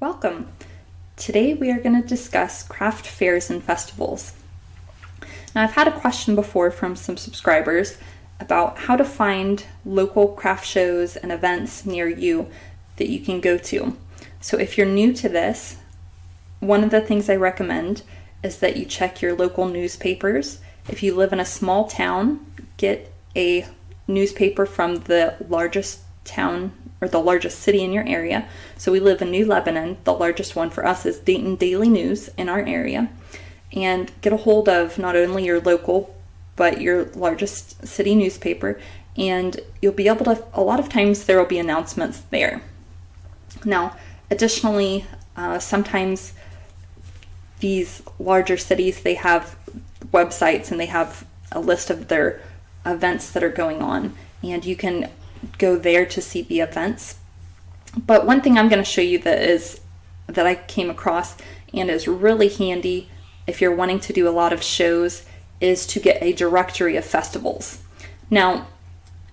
Welcome. Today we are going to discuss craft fairs and festivals. Now I've had a question before from some subscribers about how to find local craft shows and events near you that you can go to. So if you're new to this, one of the things I recommend is that you check your local newspapers. If you live in a small town, get a newspaper from the largest town or the largest city in your area. So we live in New Lebanon. The largest one for us is Dayton Daily News in our area. And get a hold of not only your local, but your largest city newspaper. And you'll be able to, a lot of times there will be announcements there. Now, additionally, sometimes these larger cities, they have websites and they have a list of their events that are going on. And you can go there to see the events. But one thing I'm going to show you that I came across and is really handy if you're wanting to do a lot of shows is to get a directory of festivals. Now,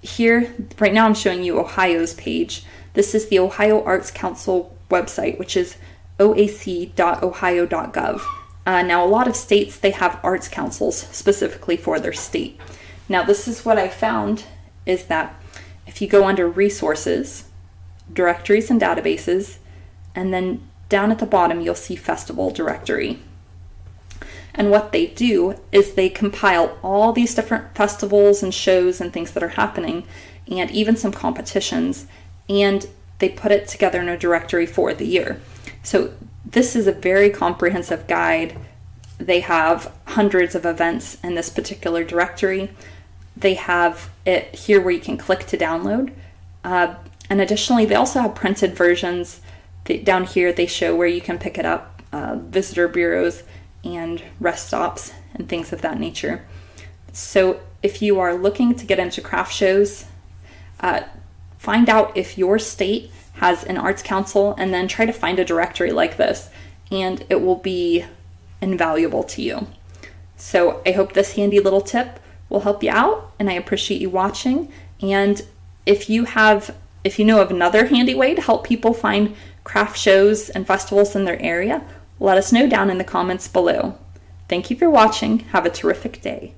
here, right now I'm showing you Ohio's page. This is the Ohio Arts Council website, which is oac.ohio.gov. Now, a lot of states, they have arts councils specifically for their state. Now, this is what I found is that if you go under resources, directories and databases, and then down at the bottom, you'll see festival directory. And what they do is they compile all these different festivals and shows and things that are happening, and even some competitions, and they put it together in a directory for the year. So this is a very comprehensive guide. They have hundreds of events in this particular directory. They have it here where you can click to download. And additionally, they also have printed versions. Down here, they show where you can pick it up, visitor bureaus and rest stops and things of that nature. So if you are looking to get into craft shows, find out if your state has an arts council and then try to find a directory like this, and it will be invaluable to you. So I hope this handy little tip will help you out, and I appreciate you watching. And if you know of another handy way to help people find craft shows and festivals in their area, let us know down in the comments below. Thank you for watching. Have a terrific day.